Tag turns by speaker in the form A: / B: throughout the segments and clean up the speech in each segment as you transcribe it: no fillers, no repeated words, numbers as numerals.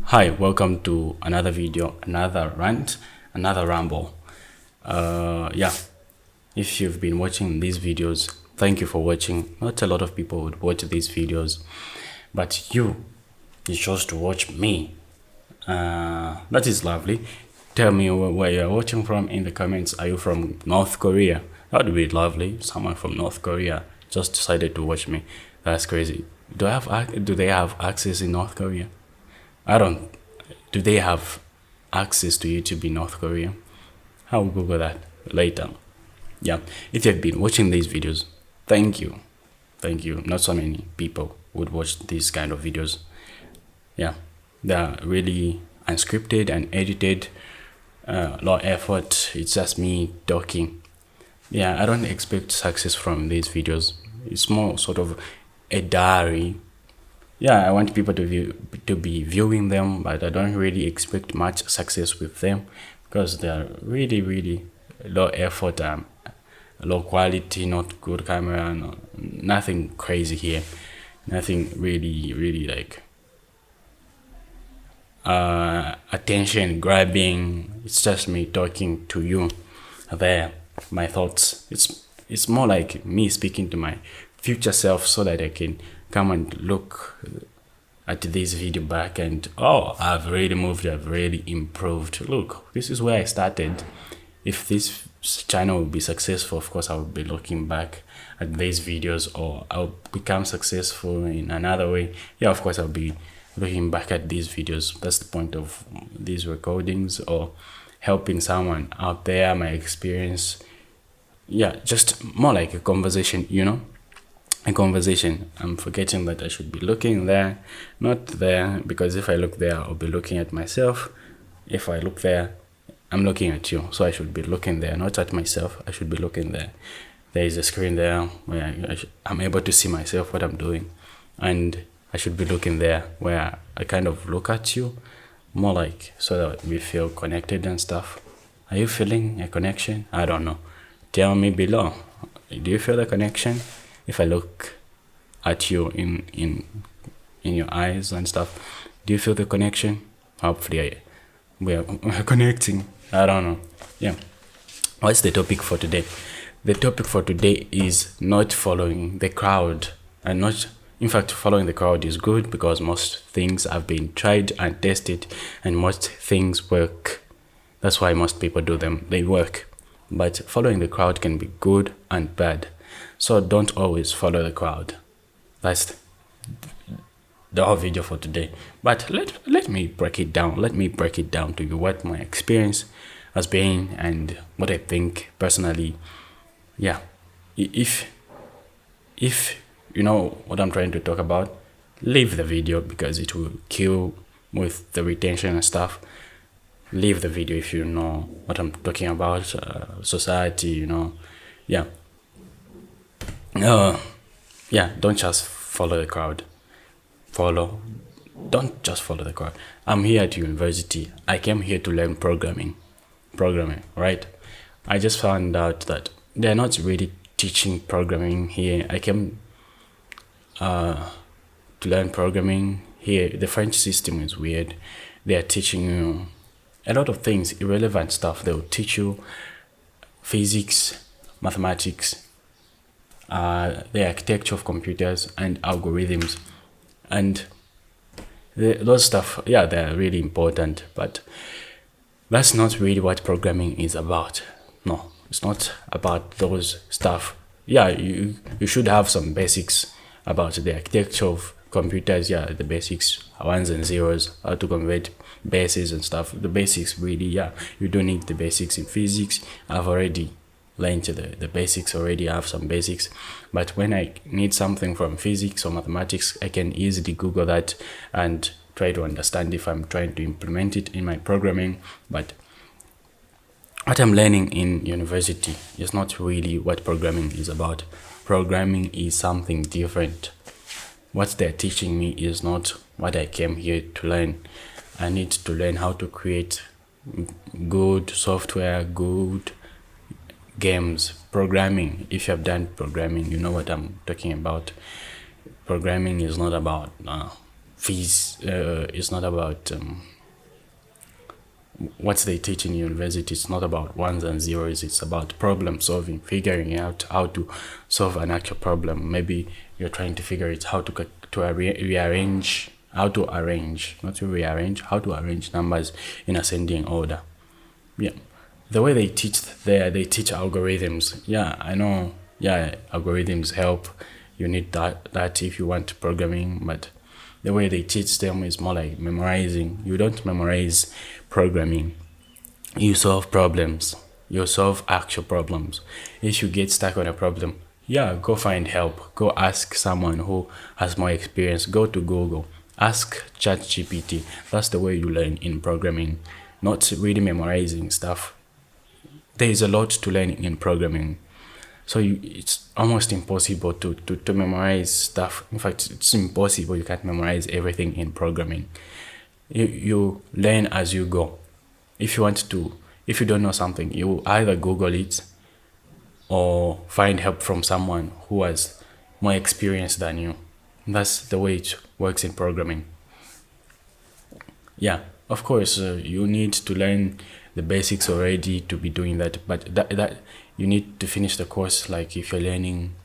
A: Hi, welcome to another video, another rant, another ramble. Yeah, if you've been watching these videos, thank you for watching. Not a lot of people would watch these videos, but you chose to watch me. That is lovely. Tell me where you're watching from in the comments. Are you from North Korea? That would be lovely. Someone from North Korea just decided to watch me. That's crazy. Do they have access in North Korea? I don't. Do they have access to YouTube in North Korea? I'll Google that later. Yeah, if you've been watching these videos, thank you. Thank you. Not so many people would watch these kind of videos. Yeah, they're really unscripted and edited. Low effort. It's just me talking. Yeah, I don't expect success from these videos. It's more sort of a diary. Yeah, I want people to be viewing them, but I don't really expect much success with them because they're really low effort, low quality, not good camera, nothing crazy here, nothing really like attention grabbing. It's just me talking to you there, my thoughts. It's more like me speaking to my future self so that I can come and look at this video back and, oh, I've really moved, I've really improved. Look, this is where I started. If this channel will be successful, of course I will be looking back at these videos, or I'll become successful in another way. Yeah, of course I'll be looking back at these videos. That's the point of these recordings, or helping someone out there, my experience. Yeah, just more like a conversation, you know, a conversation. I'm forgetting that I should be looking there, not there, because if I look there, I'll be looking at myself. If I look there, I'm looking at you. So I should be looking there, not at myself. I should be looking there. There is a screen there where I'm able to see myself, what I'm doing. And I should be looking there where I kind of look at you, more like so that we feel connected and stuff. Are you feeling a connection? I don't know. Tell me below. Do you feel the connection? If I look at you in your eyes and stuff, do you feel the connection? Hopefully we're connecting. I don't know. Yeah. What's the topic for today? The topic for today is not following the crowd. And not, in fact, following the crowd is good because most things have been tried and tested and most things work. That's why most people do them. They work. But following the crowd can be good and bad. So don't always follow the crowd. That's the whole video for today. But let me break it down. Let me break it down to you what my experience has been and what I think personally. Yeah. If you know what I'm trying to talk about, leave the video because it will kill with the retention and stuff. Leave the video if you know what I'm talking about, society, you know. Yeah. Yeah, don't just follow the crowd. Don't just follow the crowd. I'm here at university. I came here to learn programming, right? I just found out that they're not really teaching programming here. I came to learn programming here. The French system is weird. They are teaching you a lot of things, irrelevant stuff. They'll teach you physics, mathematics, the architecture of computers and algorithms, and those stuff. Yeah, they're really important, but that's not really what programming is about. No, it's not about those stuff. Yeah, you should have some basics about the architecture of computers. Yeah, the basics, ones and zeros, how to convert bases and stuff. The basics, really. Yeah, you don't need the basics in physics. I've already learned the basics already. I have some basics, but when I need something from physics or mathematics, I can easily Google that and try to understand if I'm trying to implement it in my programming. But what I'm learning in university is not really what programming is about. Programming is something different. What they're teaching me is not what I came here to learn. I need to learn how to create good software, good games, programming. If you have done programming, you know what I'm talking about. Programming is not about fees. It's not about what they teach in university. It's not about ones and zeros. It's about problem solving, figuring out how to solve an actual problem. Maybe you're trying to figure it how to rearrange, how to arrange, not to rearrange, how to arrange numbers in ascending order. Yeah, the way they teach there, they teach algorithms. Yeah, I know. Yeah, algorithms help. You need that if you want programming, but the way they teach them is more like memorizing. You don't memorize programming. You solve problems. You solve actual problems. If you get stuck on a problem, yeah, go find help. Go ask someone who has more experience. Go to Google. Ask ChatGPT. That's the way you learn in programming, not really memorizing stuff. There is a lot to learn in programming. So it's almost impossible to memorize stuff. In fact, it's impossible. You can't memorize everything in programming. You learn as you go. If you don't know something, you either Google it or find help from someone who has more experience than you. That's the way it works in programming. Yeah, of course, you need to learn the basics already to be doing that, but that you need to finish the course. Like if you're learning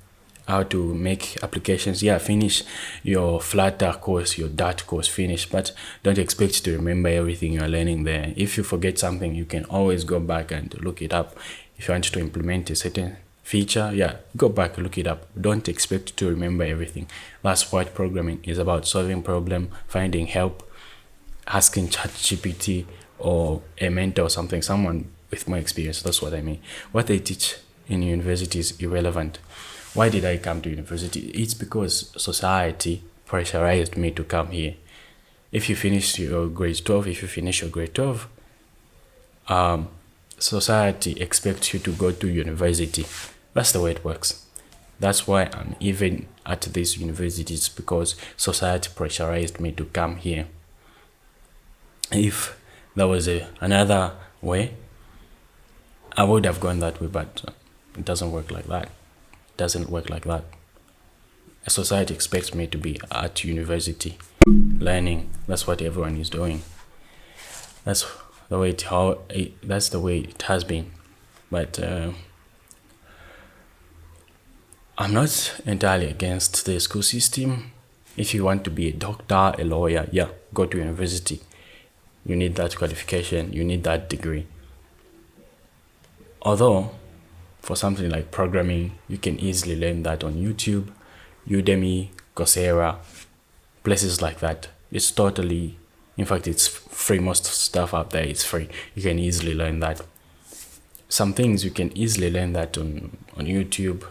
A: how to make applications, yeah, finish your Flutter course, your Dart course, finish, but don't expect to remember everything you're learning there. If you forget something, you can always go back and look it up. If you want to implement a certain feature, yeah, go back, look it up. Don't expect to remember everything. That's what programming is about: solving problem, finding help, asking ChatGPT or a mentor or something, someone with more experience. That's what I mean. What they teach in university is irrelevant. Why did I come to university? It's because society pressurized me to come here. If you finish your grade 12, society expects you to go to university. That's the way it works. That's why I'm even at these universities, because society pressurized me to come here. If there was another way, I would have gone that way, but it doesn't work like that. It doesn't work like that. A society expects me to be at university learning. That's what everyone is doing. That's the way that's the way it has been. But I'm not entirely against the school system. If you want to be a doctor, a lawyer, yeah, go to university. You need that qualification. You need that degree. Although, for something like programming, you can easily learn that on YouTube, Udemy, Coursera, places like that. It's totally, in fact, it's free. Most stuff out there is free. You can easily learn that. Some things you can easily learn that on YouTube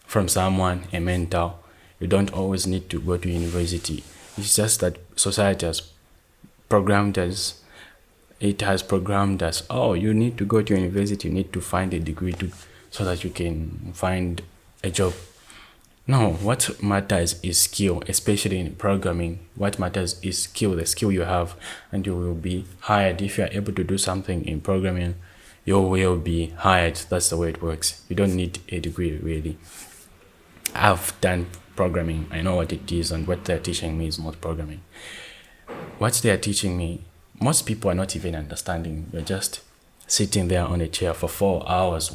A: from someone, a mentor. You don't always need to go to university. It's just that society has programmed us. It has programmed us. Oh, you need to go to university. You need to find a degree so that you can find a job. No, what matters is skill, especially in programming. What matters is skill, the skill you have, and you will be hired. If you are able to do something in programming, you will be hired. That's the way it works. You don't need a degree, really. I've done programming. I know what it is, and what they're teaching me is not programming. What they are teaching me, most people are not even understanding. You're just sitting there on a chair for 4 hours,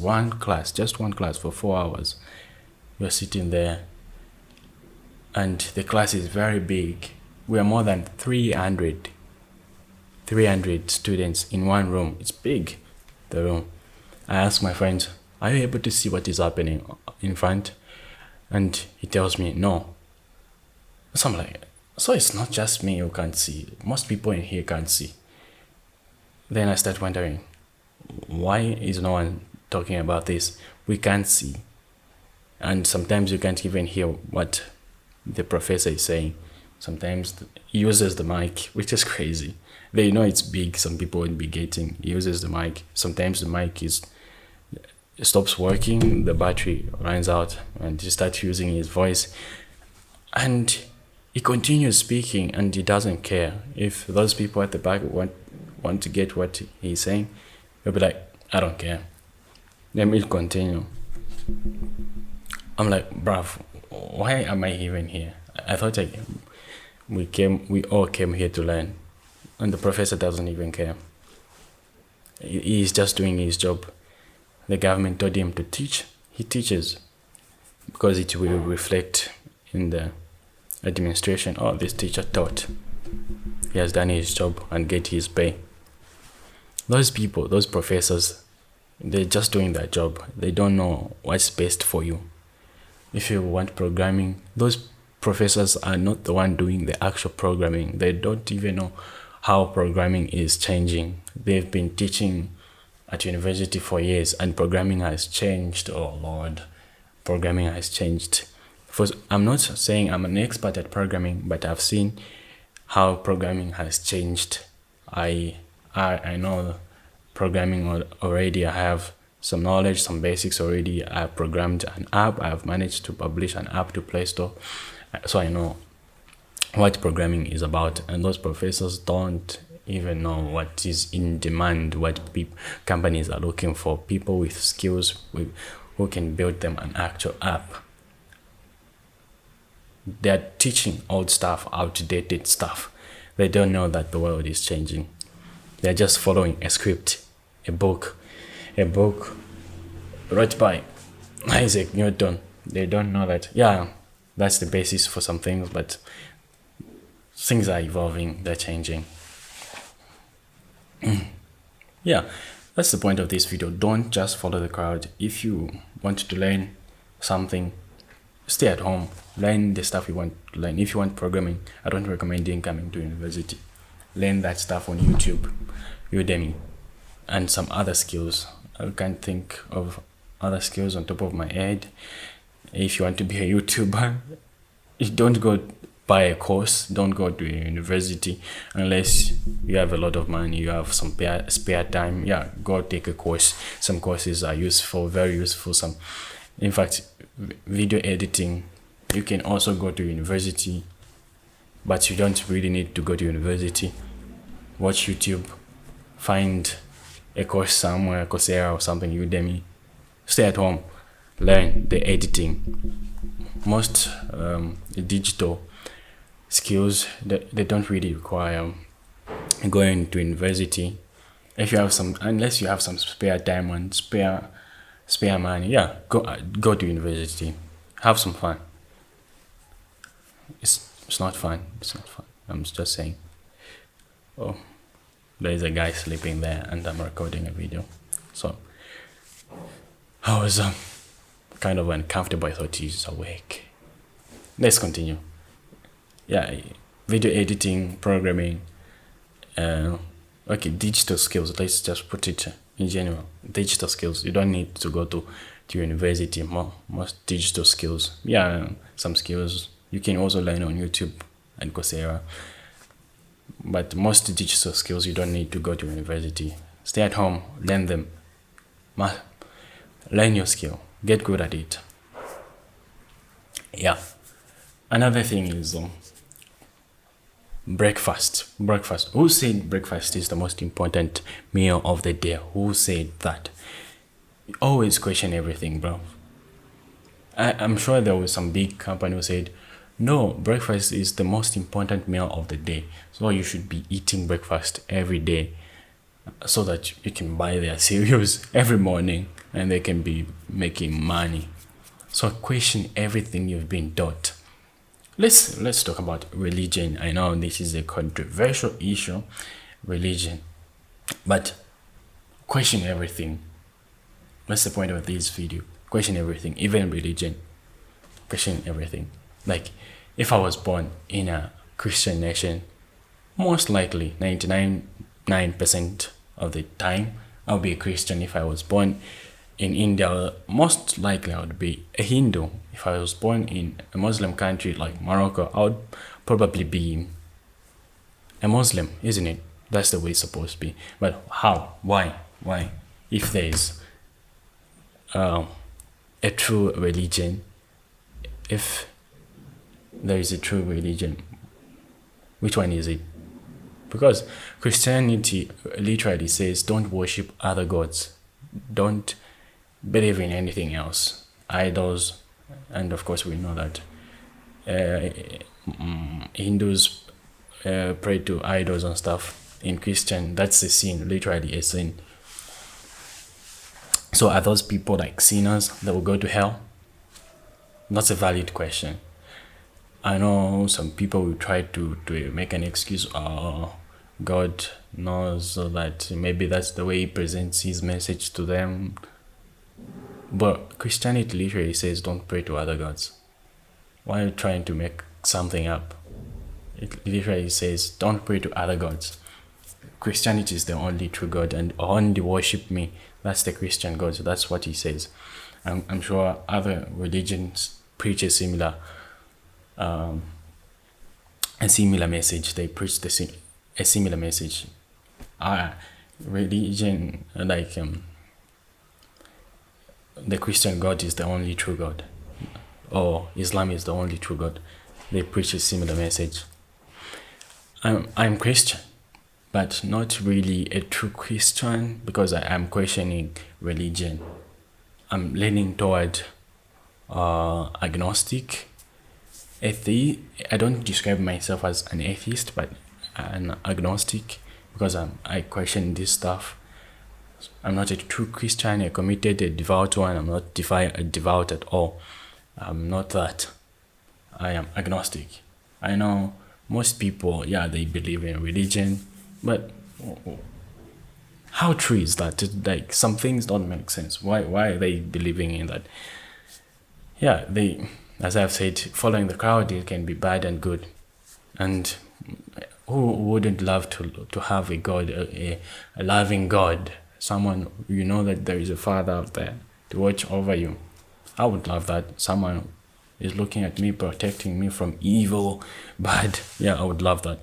A: just one class for 4 hours. You're sitting there, and the class is very big. We are more than 300 students in one room. It's big, the room. I ask my friend, are you able to see what is happening in front? And he tells me, no. So I'm like, so it's not just me who can't see. Most people in here can't see. Then I start wondering, why is no one talking about this? We can't see. And sometimes you can't even hear what the professor is saying. Sometimes he uses the mic, which is crazy. They know it's big. Some people won't be getting. He uses the mic. Sometimes the mic stops working. The battery runs out, and he starts using his voice. And he continues speaking, and he doesn't care. If those people at the back want to get what he's saying, he'll be like, I don't care. Let me continue. I'm like, bruv, why am I even here? I thought We all came here to learn, and the professor doesn't even care. He's just doing his job. The government told him to teach. He teaches because it will reflect in the administration. Oh, this teacher taught. He has done his job and get his pay. Those people, those professors, they're just doing their job. They don't know what's best for you. If you want programming, those professors are not the one doing the actual programming. They don't even know how programming is changing. They've been teaching at university for years and programming has changed. Oh Lord, programming has changed. I'm not saying I'm an expert at programming, but I've seen how programming has changed. I know programming already. I have some knowledge, some basics already. I've programmed an app. I've managed to publish an app to Play Store. So I know what programming is about. And those professors don't even know what is in demand, what companies are looking for. People with skills who can build them an actual app. They're teaching old stuff, outdated stuff. They don't know that the world is changing. They're just following a script, a book wrote by Isaac Newton. They don't know that, yeah, that's the basis for some things, but things are evolving, they're changing. Yeah, that's the point of this video. Don't just follow the crowd. If you want to learn something, stay at home, learn the stuff you want to learn. If you want programming, I don't recommend you coming to university. Learn that stuff on YouTube, Udemy, and some other skills. I can't think of other skills on top of my head. If you want to be a YouTuber, don't go buy a course, don't go to a university unless you have a lot of money, you have some spare time. Yeah, go take a course. Some courses are useful, very useful. Some, in fact, video editing, you can also go to university, but you don't really need to go to university. Watch YouTube, find a course somewhere, Coursera or something, Udemy. Stay at home, learn the editing. Most digital skills, they don't really require going to university. If you have some, unless you have some spare time and spare money, yeah, go to university, have some fun. It's not fun. It's not fun. I'm just saying. Oh, there is a guy sleeping there, and I'm recording a video, so I was kind of uncomfortable. I thought he's awake. Let's continue. Yeah, video editing, programming, okay, digital skills. Let's just put it in general. Digital skills. You don't need to go to university. Most digital skills. Yeah, some skills you can also learn on YouTube and Coursera. But most digital skills you don't need to go to university. Stay at home, learn them. Learn your skill. Get good at it. Yeah. Another thing is breakfast. Who said breakfast is the most important meal of the day? Who said that? You always question everything, bro. I'm sure there was some big company who said, no, breakfast is the most important meal of the day, so you should be eating breakfast every day so that you can buy their cereals every morning and they can be making money. So question everything you've been taught. Let's talk about religion. I know this is a controversial issue, religion, but question everything. That's the point of this video. Question everything, even religion. Question everything. Like, if I was born in a Christian nation, most likely 99% of the time I'll be a Christian. If I was born in India, most likely I would be a Hindu. If I was born in a Muslim country like Morocco, I would probably be a Muslim, isn't it? That's the way it's supposed to be. But how? Why? If there's a true religion, if there is a true religion, which one is it? Because Christianity literally says don't worship other gods, don't believe in anything else, idols. And of course we know that Hindus pray to idols and stuff. In Christian, that's a sin, literally a sin. So are those people like sinners that will go to hell? That's a valid question. I know some people will try to make an excuse. God knows that maybe that's the way he presents his message to them. But Christianity literally says don't pray to other gods. Why are you trying to make something up? It literally says don't pray to other gods. Christianity is the only true God, and only worship me. That's the Christian God. So that's what he says. I'm sure other religions preach a similar message. They preach a similar message. Religion, like the Christian God is the only true God, or Islam is the only true God. They preach a similar message. I'm Christian, but not really a true Christian, because I'm questioning religion. I'm leaning toward agnostic. I don't describe myself as an atheist, but an agnostic, because I question this stuff. I'm not a true Christian, a committed, a devout one. I'm not devout at all. I'm not that. I am agnostic. I know most people, they believe in religion, but how true is that? Like, some things don't make sense. Why are they believing in that? As I've said, following the crowd, it can be bad and good. And who wouldn't love to have a God, a loving God, someone that there is a Father out there to watch over you? I would love that. Someone is looking at me, protecting me from evil, bad. I would love that.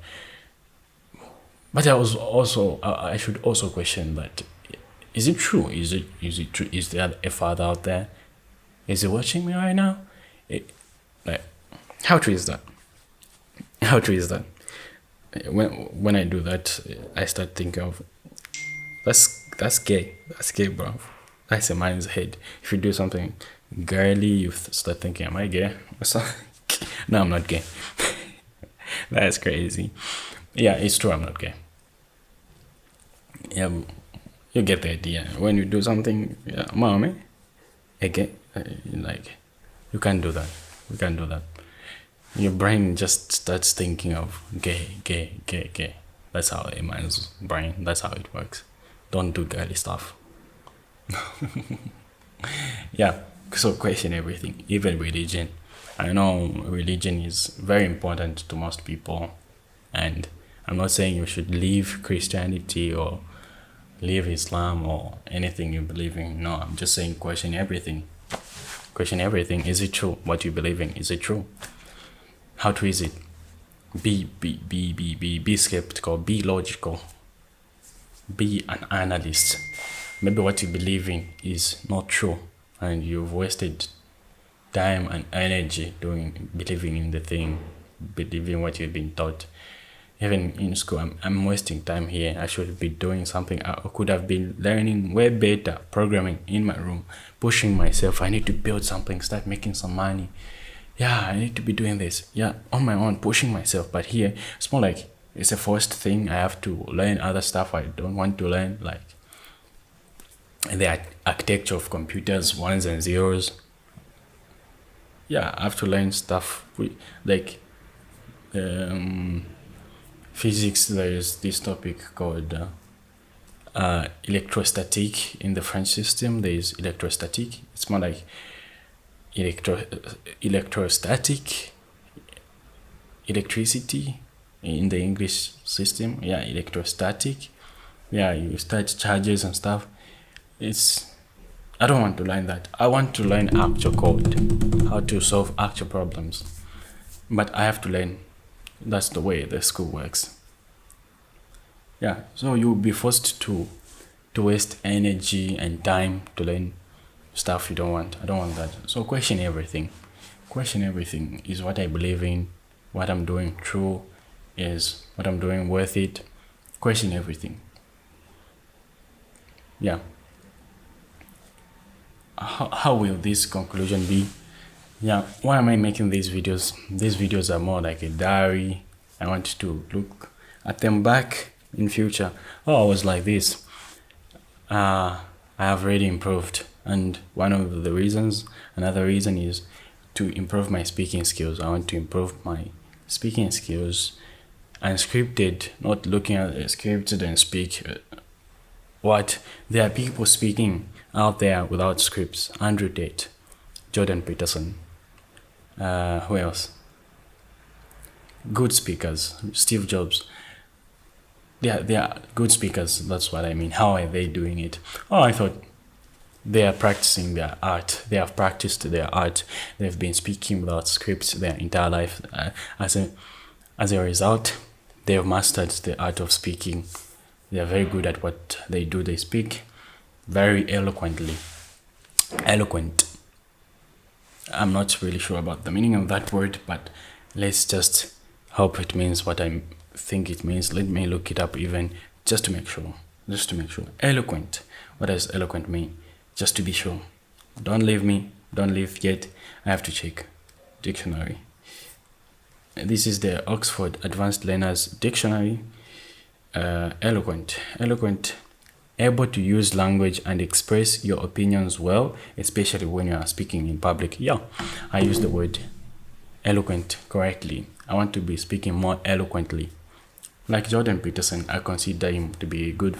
A: But I should also question that. Is it true? Is it true? Is there a Father out there? Is he watching me right now? How true is that? How true is that? When I do that, I start thinking of that's gay. That's gay, bro. That's a man's head. If you do something girly, you start thinking, am I gay? No, I'm not gay. That's crazy. It's true, I'm not gay. You get the idea. When you do something, mommy, again, you can't do that. You can't do that. Your brain just starts thinking of gay. That's how a man's brain, that's how it works. Don't do girly stuff. So question everything, even religion. I know religion is very important to most people, and I'm not saying you should leave Christianity or leave Islam or anything you believe in. No, I'm just saying question everything. Question everything. Is it true? What you believe in, is it true? How true is it? Be skeptical, be logical, be an analyst. Maybe what you believe in is not true, and you've wasted time and energy believing in the thing, believing what you've been taught. Even in school, I'm wasting time here. I should be doing something. I could have been learning way better, programming in my room, pushing myself. I need to build something, start making some money. I need to be doing this. On my own, pushing myself. But here, it's more like it's a forced thing. I have to learn other stuff I don't want to learn, like the architecture of computers, ones and zeros. I have to learn stuff like physics. There is this topic called electrostatic in the French system. There is electrostatic. It's more like electrostatic, electricity in the English system. Electrostatic. You start charges and stuff. I don't want to learn that. I want to learn actual code, how to solve actual problems. But I have to learn. That's the way the school works. So you'll be forced to waste energy and time to learn stuff you don't want. I don't want that. So question everything. Question everything. Is what I believe in, what I'm doing true? Is what I'm doing worth it? Question everything. How will this conclusion be? Yeah, why am I making these videos? These videos are more like a diary. I want to look at them back in future. Oh, I was like this. I have really improved, and another reason is to improve my speaking skills. I want to improve my speaking skills. Unscripted, not looking at a script and speak. What? There are people speaking out there without scripts. Andrew Tate, Jordan Peterson. Who else? Good speakers. Steve Jobs. They are good speakers. That's what I mean. How are they doing it? Oh, I thought they are practicing their art. They have practiced their art. They've been speaking without scripts their entire life. As a result, they have mastered the art of speaking. They are very good at what they do. They speak very eloquently. Eloquent. I'm not really sure about the meaning of that word, but let's just hope it means what I think it means. Let me look it up even just to make sure. Eloquent. What does eloquent mean? Just to be sure. Don't leave yet. I have to check dictionary. This is the Oxford Advanced Learners Dictionary. Eloquent, able to use language and express your opinions well, especially when you are speaking in public. Yeah, I use the word eloquent correctly. I want to be speaking more eloquently. Like Jordan Peterson, I consider him to be a good,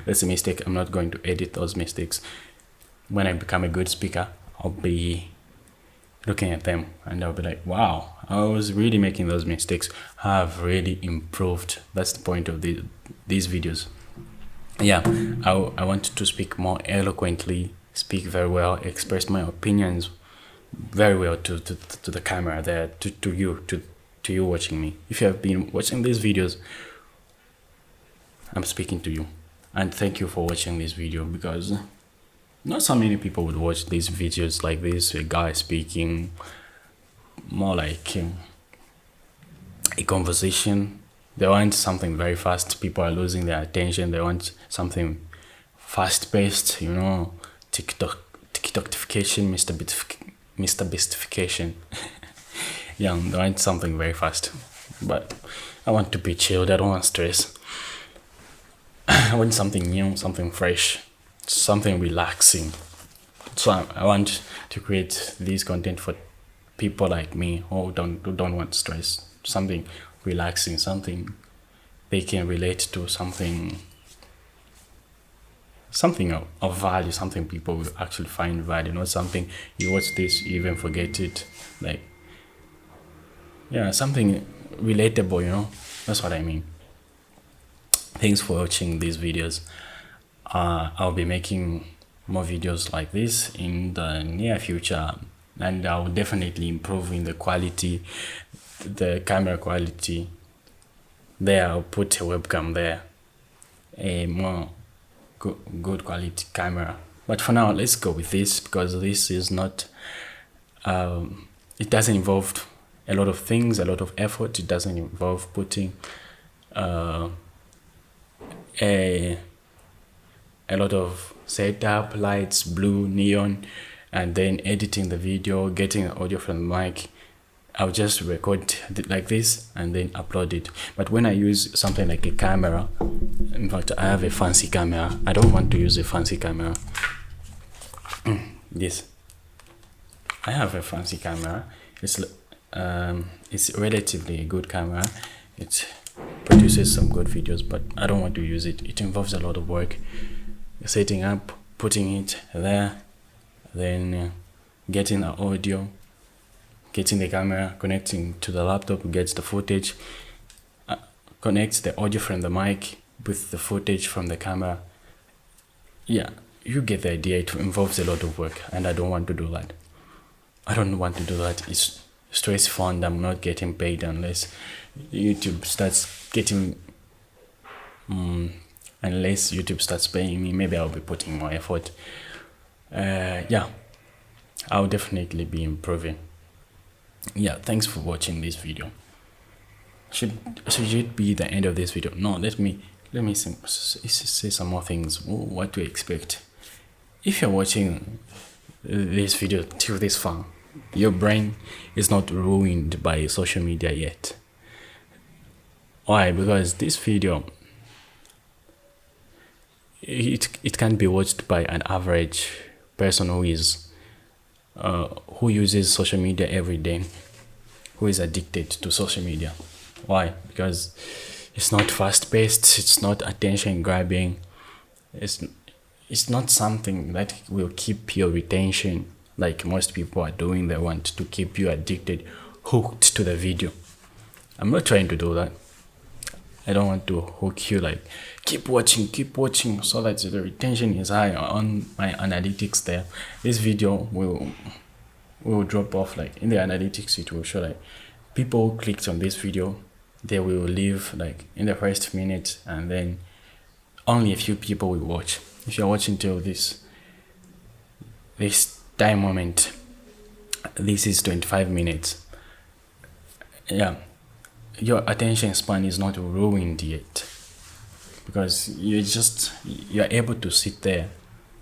A: that's a mistake. I'm not going to edit those mistakes. When I become a good speaker, I'll be looking at them and I'll be like, wow, I was really making those mistakes. I've really improved. That's the point of these videos. Yeah, I want to speak more eloquently, speak very well, express my opinions very well to the camera there, to you watching me. If you have been watching these videos, I'm speaking to you, and thank you for watching this video, because not so many people would watch these videos like this, a guy speaking, more like a conversation. They want something very fast. People are losing their attention. They want something fast-paced, TikTokification, Mr. Beastification. Yeah, they want something very fast. But I want to be chilled. I don't want stress. I want something new, something fresh, something relaxing. So I want to create this content for people like me who don't want stress. Something relaxing, something they can relate to, something of value, something people will actually find value, not something you watch this, you even forget it. Like, yeah, something relatable, that's what I mean. Thanks for watching these videos. I'll be making more videos like this in the near future, and I'll definitely improve in the quality, the camera quality. There, I'll put a webcam there, a more good quality camera. But for now, let's go with this, because this is not it doesn't involve a lot of things, a lot of effort. It doesn't involve putting a lot of setup, lights, blue, neon, and then editing the video, getting the audio from the mic. I'll just record it like this and then upload it. But when I use something like a camera, in fact, I have a fancy camera. I don't want to use a fancy camera. Yes, I have a fancy camera. It's relatively a good camera. It produces some good videos, but I don't want to use it. It involves a lot of work, setting up, putting it there, then getting the audio, getting the camera, connecting to the laptop, gets the footage, connects the audio from the mic with the footage from the camera. Yeah, you get the idea. It involves a lot of work, and I don't want to do that. It's stressful, and I'm not getting paid unless YouTube starts getting unless YouTube starts paying me. Maybe I'll be putting more effort. Yeah, I'll definitely be improving. Yeah, thanks for watching this video. Should it be the end of this video? No, let me say some more things. What to expect if you're watching this video till this far, your brain is not ruined by social media yet. Why? Because this video, it can be watched by an average person who uses social media every day, who is addicted to social media. Why? Because it's not fast-paced, it's not attention-grabbing, it's not something that will keep your attention like most people are doing. They want to keep you addicted, hooked to the video. I'm not trying to do that. I don't want to hook you like keep watching so that the retention is high on my analytics there. This video will drop off. Like in the analytics, it will show like people who clicked on this video, they will leave like in the first minute, and then only a few people will watch. If you're watching till this time moment, this is 25 minutes. Yeah, your attention span is not ruined yet, because you're able to sit there,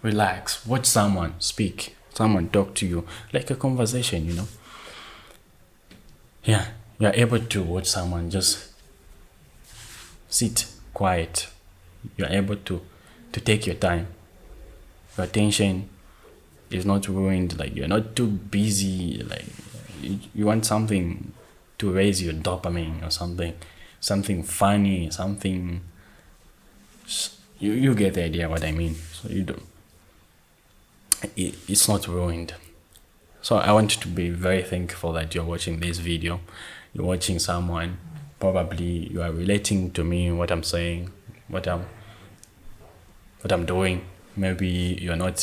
A: relax, watch someone speak, someone talk to you like a conversation, you know. Yeah, you're able to watch someone just sit quiet. You're able to take your time. Your attention is not ruined. Like you're not too busy. Like you want something to raise your dopamine or something funny, something. You get the idea what I mean. So you do. It's not ruined. So I want you to be very thankful that you're watching this video. You're watching someone. Probably you are relating to me, what I'm saying, what I'm doing. Maybe you're not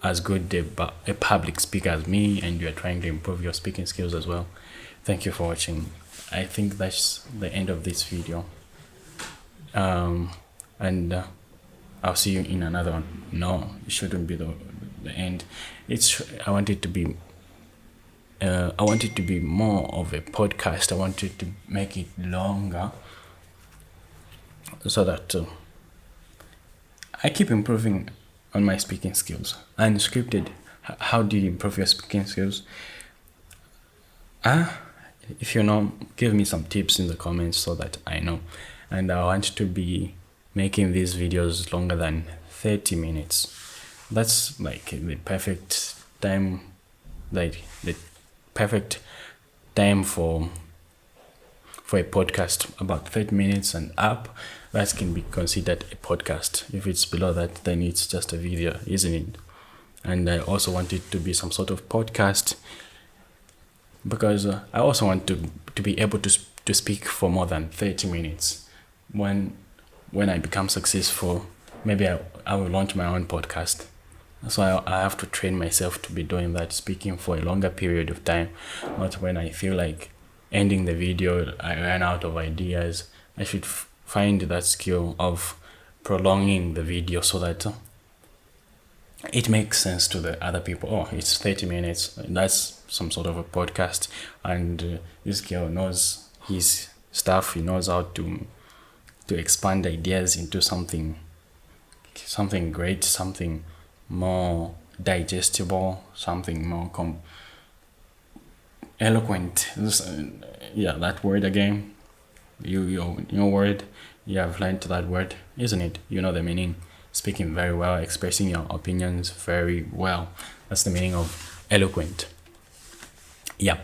A: as good a public speaker as me, and you're trying to improve your speaking skills as well. Thank you for watching. I think that's the end of this video. And I'll see you in another one. No, it shouldn't be the end. I want it to be more of a podcast. I wanted to make it longer so that I keep improving on my speaking skills. Unscripted. How do you improve your speaking skills? If you know, give me some tips in the comments so that I know. And I want to be making these videos longer than 30 minutes. That's like the perfect time, like the perfect time for a podcast, about 30 minutes and up. That can be considered a podcast. If it's below that, then it's just a video, isn't it? And I also want it to be some sort of podcast, because I also want to be able to speak for more than 30 minutes. When I become successful, maybe I will launch my own podcast. So I have to train myself to be doing that, speaking for a longer period of time, not when I feel like ending the video, I ran out of ideas. I should find that skill of prolonging the video so that it makes sense to the other people. Oh, it's 30 minutes. That's some sort of a podcast. And this girl knows his stuff. He knows how to expand ideas into something great, something more digestible, something more eloquent. Yeah, that word again. Your word. You have learned that word, isn't it? You know the meaning. Speaking very well, expressing your opinions very well. That's the meaning of eloquent. Yeah.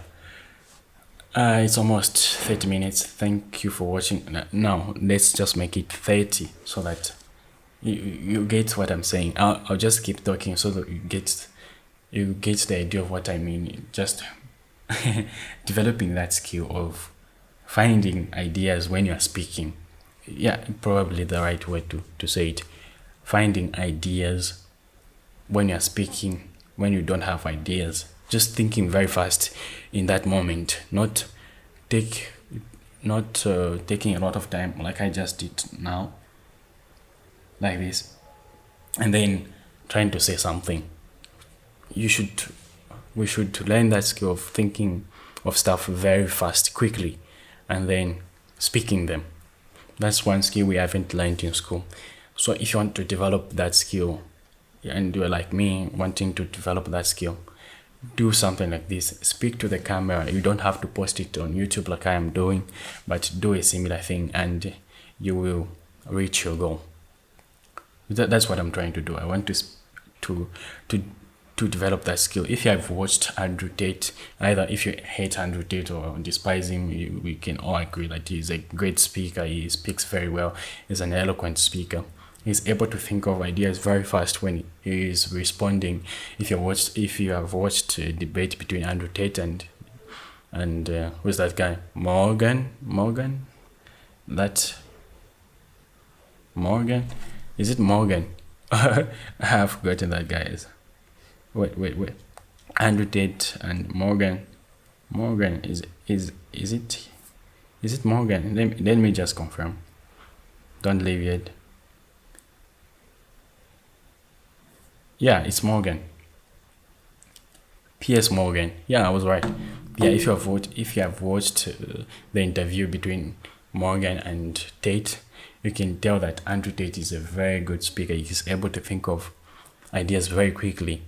A: It's almost 30 minutes. Thank you for watching. Now, let's just make it 30 so that you get what I'm saying. I'll just keep talking so that you get the idea of what I mean. Just developing that skill of finding ideas when you're speaking. Yeah, probably the right way to say it. Finding ideas when you're speaking, when you don't have ideas. Just thinking very fast in that moment, not taking a lot of time like I just did now, like this, and then trying to say something. We should learn that skill of thinking of stuff very fast, quickly, and then speaking them. That's one skill we haven't learned in school. So if you want to develop that skill, and you're like me wanting to develop that skill, do something like this. Speak to the camera. You don't have to post it on YouTube like I am doing, but do a similar thing and you will reach your goal. That's what I'm trying to do. I want to develop that skill. If you have watched Andrew Tate, either if you hate Andrew Tate or despise him, we can all agree that he's a great speaker. He speaks very well. He's an eloquent speaker. He's able to think of ideas very fast when he is responding. If you have watched a debate between Andrew Tate and who's that guy? Morgan? That Morgan? Is it Morgan? I have forgotten that guy is. Wait. Andrew Tate and Morgan. Is it Morgan? Let me just confirm. Don't leave yet. Yeah, it's Morgan. P.S. Morgan. Yeah, I was right. Yeah, if you have watched the interview between Morgan and Tate, you can tell that Andrew Tate is a very good speaker. He's able to think of ideas very quickly.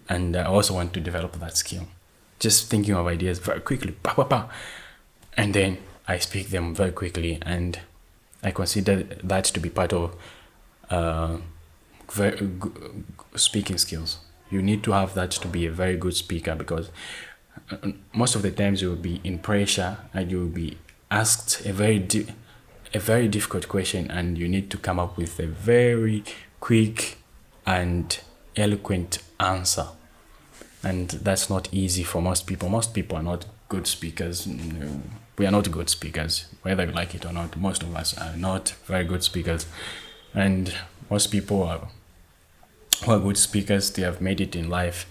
A: And I also want to develop that skill. Just thinking of ideas very quickly. And then I speak them very quickly. And I consider that to be part of very good speaking skills. You need to have that to be a very good speaker, because most of the times you will be in pressure and you will be asked a very difficult question, and you need to come up with a very quick and eloquent answer. And that's not easy for most people. Most people are not good speakers. We are not good speakers, whether you like it or not. Most of us are not very good speakers. And most people who are good speakers, they have made it in life.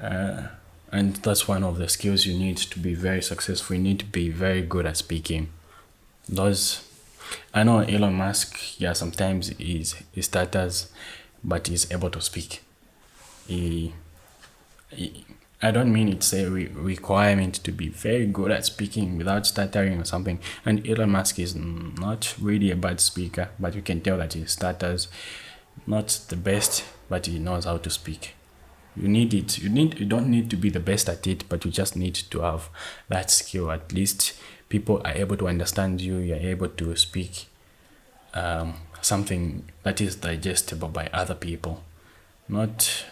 A: And that's one of the skills you need to be very successful. You need to be very good at speaking. I know Elon Musk, sometimes he stutters, but he's able to speak. I don't mean it's a requirement to be very good at speaking without stuttering or something. And Elon Musk is not really a bad speaker, but you can tell that he stutters. Not the best, but he knows how to speak. You need it. You don't need to be the best at it, but you just need to have that skill. At least people are able to understand you. You're able to speak something that is digestible by other people. Not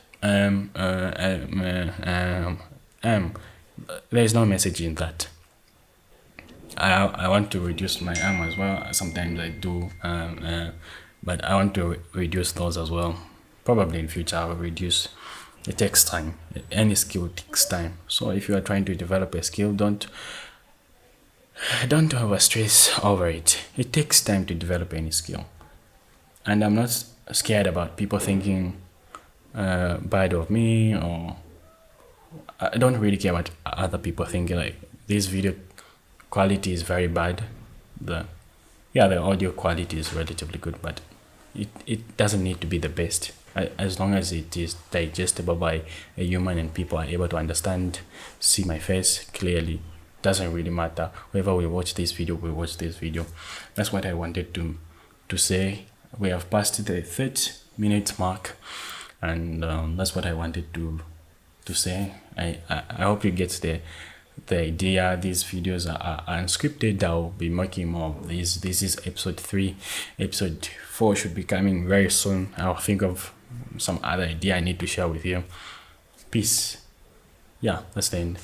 A: there's no message in that. I want to reduce my as well. Sometimes I do, but I want to reduce those as well. Probably in future I will reduce. It takes time. Any skill takes time. So if you are trying to develop a skill, don't overstress over it. It takes time to develop any skill. And I'm not scared about people thinking bad of me, or I don't really care what other people think. Like, this video quality is very bad. The audio quality is relatively good, but it doesn't need to be the best. As long as it is digestible by a human and people are able to understand, see my face clearly, doesn't really matter. Whoever will watch this video will watch this video. That's what I wanted to say. We have passed the 30-minute mark, and that's what I wanted to say. I hope you get the idea. These videos are unscripted. I'll be making more of these. This is episode 3. Episode 4 should be coming very soon. I'll think of some other idea I need to share with you. Peace. That's the end.